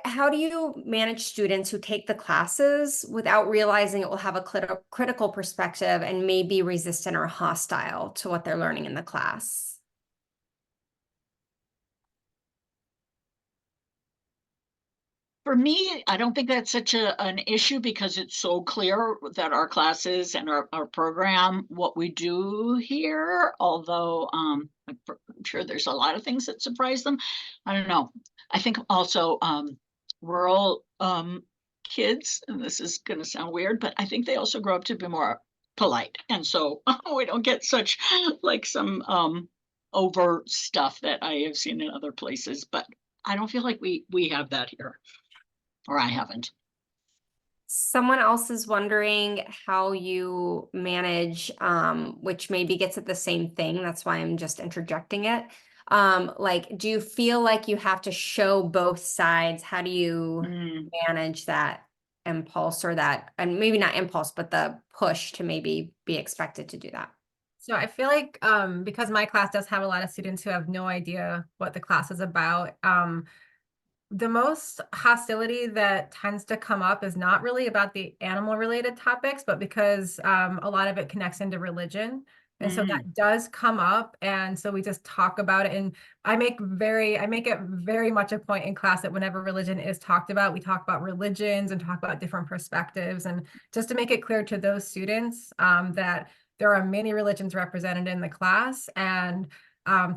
Speaker 1: How do you manage students who take the classes without realizing it will have a critical perspective and may be resistant or hostile to what they're learning in the class?
Speaker 4: For me, I don't think that's such an issue because it's so clear that our classes and our program, what we do here, although I'm sure there's a lot of things that surprise them. I don't know. I think also rural kids, and this is going to sound weird, but I think they also grow up to be more polite. And so we don't get such like some over stuff that I have seen in other places, but I don't feel like we have that here. Or I haven't.
Speaker 1: Someone else is wondering how you manage, which maybe gets at the same thing. That's why I'm just interjecting it. Like, do you feel like you have to show both sides? How do you manage that impulse or that, and maybe not impulse, but the push to maybe be expected to do that?
Speaker 3: So I feel like because my class does have a lot of students who have no idea what the class is about, the most hostility that tends to come up is not really about the animal related topics, but because a lot of it connects into religion. And so that does come up. And so we just talk about it. And I make it very much a point in class that whenever religion is talked about, we talk about religions and talk about different perspectives. And just to make it clear to those students that there are many religions represented in the class, and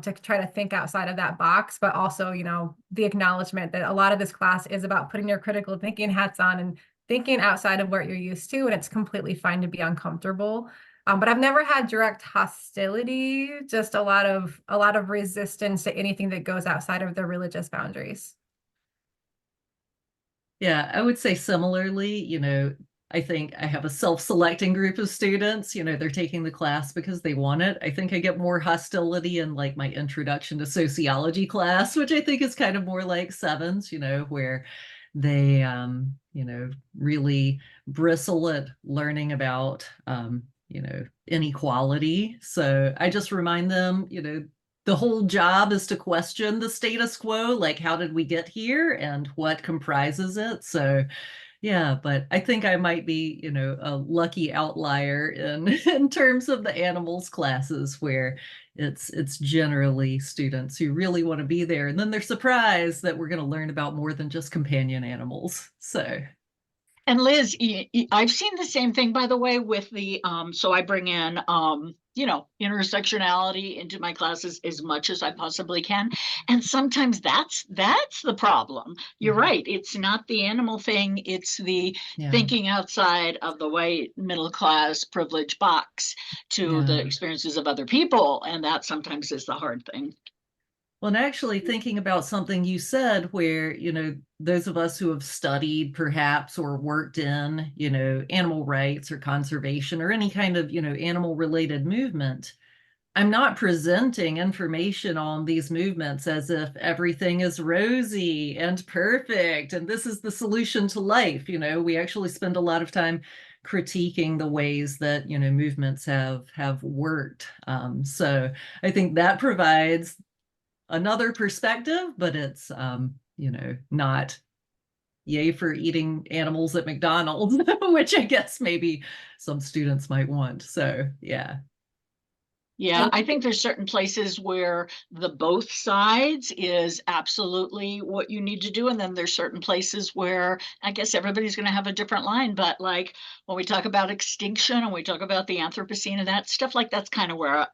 Speaker 3: to try to think outside of that box, but also, you know, the acknowledgement that a lot of this class is about putting your critical thinking hats on and thinking outside of what you're used to, and it's completely fine to be uncomfortable. But I've never had direct hostility, just a lot of resistance to anything that goes outside of the religious boundaries.
Speaker 5: Yeah, I would say similarly, you know, I think I have a self-selecting group of students, you know, they're taking the class because they want it. I think I get more hostility in like my introduction to sociology class, which I think is kind of more like sevens, you know, where they, you know, really bristle at learning about, you know, inequality. So I just remind them, you know, the whole job is to question the status quo, like how did we get here and what comprises it? So yeah, but I think I might be, you know, a lucky outlier in in terms of the animals classes where it's generally students who really want to be there, and then they're surprised that we're going to learn about more than just companion animals. So
Speaker 4: And Liz, I've seen the same thing, by the way, with the so I bring in you know, intersectionality into my classes as much as I possibly can. And sometimes that's the problem. You're right. It's not the animal thing, it's the thinking outside of the white middle class privilege box to the experiences of other people. And that sometimes is the hard thing.
Speaker 5: Well, and actually thinking about something you said where, you know, those of us who have studied perhaps or worked in, you know, animal rights or conservation or any kind of, you know, animal related movement, I'm not presenting information on these movements as if everything is rosy and perfect and this is the solution to life. You know, we actually spend a lot of time critiquing the ways that, you know, movements have worked. So I think that provides another perspective, but it's you know, not yay for eating animals at McDonald's, which I guess maybe some students might want. So yeah.
Speaker 4: Yeah, I think there's certain places where the both sides is absolutely what you need to do. And then there's certain places where I guess everybody's going to have a different line. But like when we talk about extinction and we talk about the Anthropocene and that stuff, like that's kind of where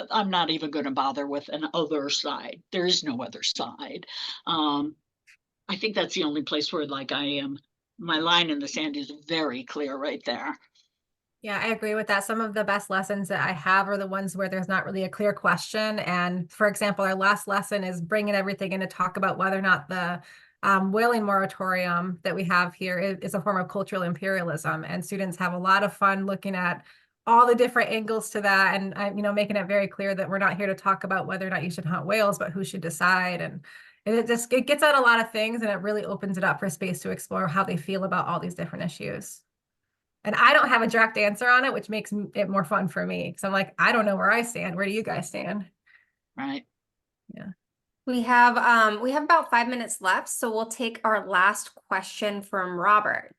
Speaker 4: I'm not even going to bother with an other side. There is no other side. I think that's the only place where like my line in the sand is very clear right there.
Speaker 3: Yeah, I agree with that. Some of the best lessons that I have are the ones where there's not really a clear question. And for example, our last lesson is bringing everything in to talk about whether or not the whaling moratorium that we have here is a form of cultural imperialism. And students have a lot of fun looking at all the different angles to that. And you know, making it very clear that we're not here to talk about whether or not you should hunt whales, but who should decide. And it gets at a lot of things, and it really opens it up for space to explore how they feel about all these different issues. And I don't have a direct answer on it, which makes it more fun for me. Because I'm like, I don't know where I stand. Where do you guys stand?
Speaker 4: Right.
Speaker 3: Yeah.
Speaker 1: We have about 5 minutes left, so we'll take our last question from Robert.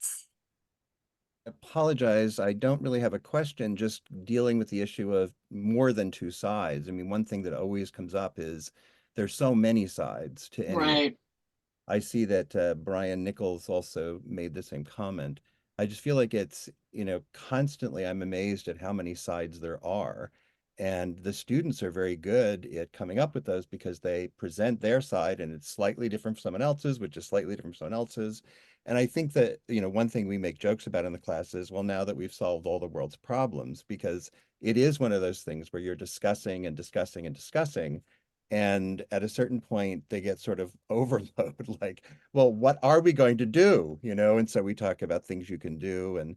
Speaker 8: Apologize, I don't really have a question, just dealing with the issue of more than two sides. I mean, one thing that always comes up is there's so many sides to any
Speaker 4: Right.
Speaker 8: I see that Brian Nichols also made the same comment. I just feel like it's, constantly I'm amazed at how many sides there are. And the students are very good at coming up with those because they present their side and it's slightly different from someone else's, which is slightly different from someone else's. And I think that, one thing we make jokes about in the class is, well, now that we've solved all the world's problems, because it is one of those things where you're discussing and discussing and discussing. And at a certain point, they get sort of overload, like, well, what are we going to do? And so we talk about things you can do.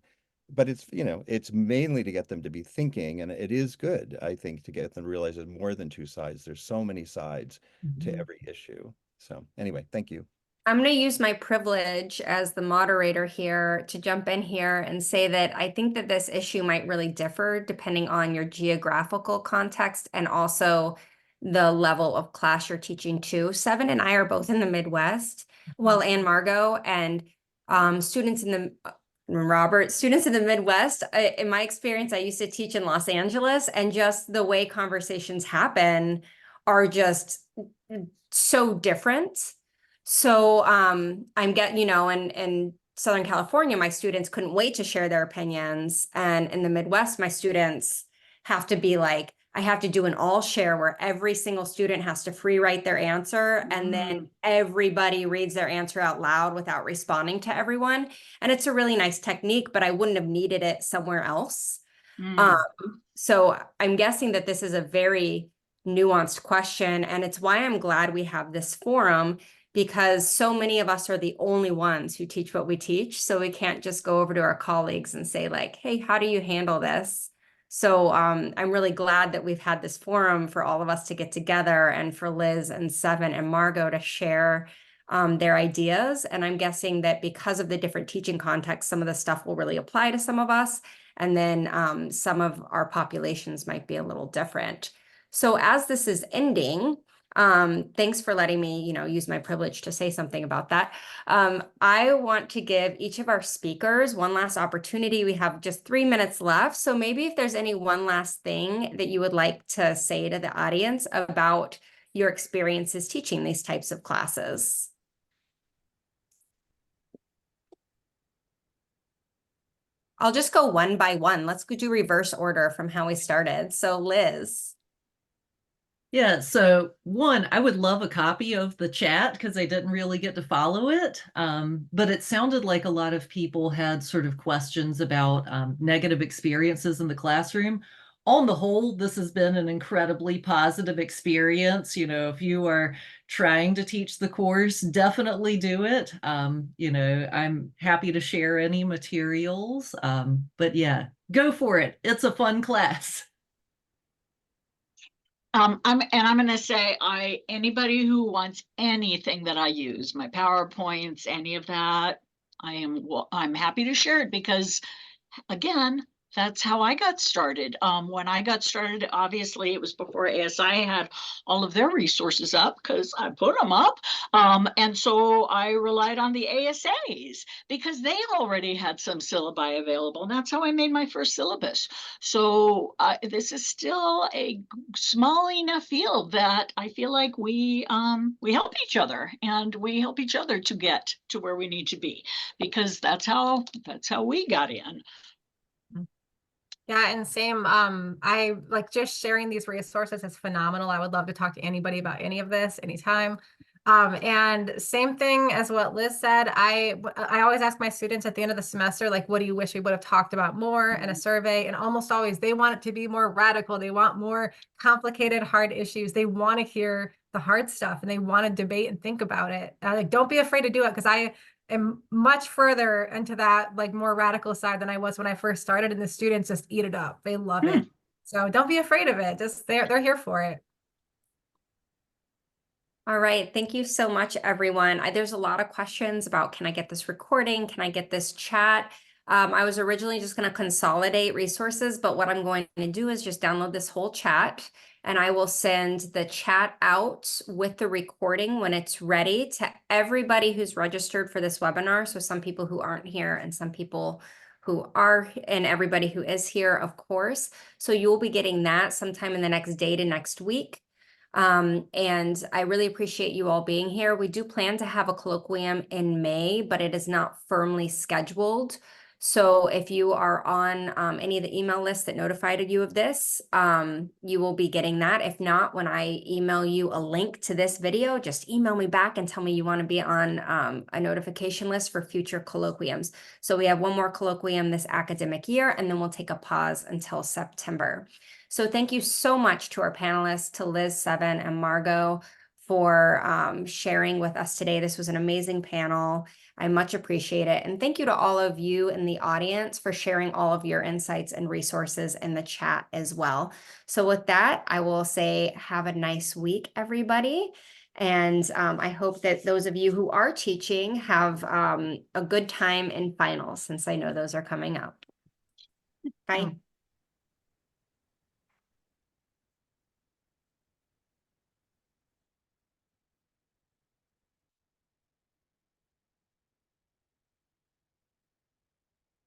Speaker 8: But it's mainly to get them to be thinking. And it is good, I think, to get them to realize there's more than two sides. There's so many sides to
Speaker 5: Mhm.
Speaker 8: every issue. So anyway, thank you.
Speaker 1: I'm going to use my privilege as the moderator here to jump in here and say that I think that this issue might really differ depending on your geographical context and also the level of class you're teaching to. Seven and I are both in the Midwest, well, and Margo, and students in the Midwest, in my experience, I used to teach in Los Angeles, and just the way conversations happen are just so different. So in Southern California, my students couldn't wait to share their opinions. And in the Midwest, my students have to be like, I have to do an all share where every single student has to free write their answer. And then everybody reads their answer out loud without responding to everyone. And it's a really nice technique, but I wouldn't have needed it somewhere else. So I'm guessing that this is a very nuanced question. And it's why I'm glad we have this forum, because so many of us are the only ones who teach what we teach. So we can't just go over to our colleagues and say like, hey, how do you handle this? So I'm really glad that we've had this forum for all of us to get together and for Liz and Seven and Margo to share their ideas. And I'm guessing that because of the different teaching contexts, some of the stuff will really apply to some of us. And then some of our populations might be a little different. So as this is ending, thanks for letting me, use my privilege to say something about that. I want to give each of our speakers one last opportunity. We have just 3 minutes left. So maybe if there's any one last thing that you would like to say to the audience about your experiences teaching these types of classes. I'll just go one by one. Let's do reverse order from how we started. So Liz.
Speaker 5: Yeah, so one, I would love a copy of the chat because I didn't really get to follow it. But it sounded like a lot of people had sort of questions about negative experiences in the classroom. On the whole, this has been an incredibly positive experience. If you are trying to teach the course, definitely do it. I'm happy to share any materials. But yeah, go for it. It's a fun class.
Speaker 4: I'm going to say anybody who wants anything that I use, my PowerPoints, any of that, I'm happy to share it because again, that's how I got started. When I got started, obviously it was before ASI had all of their resources up because I put them up. And so I relied on the ASAs because they already had some syllabi available. And that's how I made my first syllabus. So this is still a small enough field that I feel like we help each other and we help each other to get to where we need to be because that's how we got in.
Speaker 3: Yeah, and same. I like just sharing these resources is phenomenal. I would love to talk to anybody about any of this anytime. And same thing as what Liz said. I always ask my students at the end of the semester, like, what do you wish we would have talked about more in a survey? And almost always they want it to be more radical. They want more complicated, hard issues. They want to hear the hard stuff and they want to debate and think about it. Like, don't be afraid to do it because I am much further into that like more radical side than I was when I first started, and the students just eat it up. They love it. So don't be afraid of it. Just they're here for it.
Speaker 1: All right. Thank you so much, everyone. There's a lot of questions about, can I get this recording? Can I get this chat? I was originally just going to consolidate resources, but what I'm going to do is just download this whole chat and I will send the chat out with the recording when it's ready to everybody who's registered for this webinar. So some people who aren't here and some people who are, and everybody who is here, of course. So you'll be getting that sometime in the next day to next week. And I really appreciate you all being here. We do plan to have a colloquium in May, but it is not firmly scheduled. So if you are on any of the email lists that notified you of this, you will be getting that. If not, when I email you a link to this video, just email me back and tell me you want to be on a notification list for future colloquiums. So we have one more colloquium this academic year, and then we'll take a pause until September. So thank you so much to our panelists, to Liz, Seven, and Margo for sharing with us today. This was an amazing panel. I much appreciate it. And thank you to all of you in the audience for sharing all of your insights and resources in the chat as well. So with that, I will say have a nice week, everybody. And I hope that those of you who are teaching have a good time in finals, since I know those are coming up. Bye.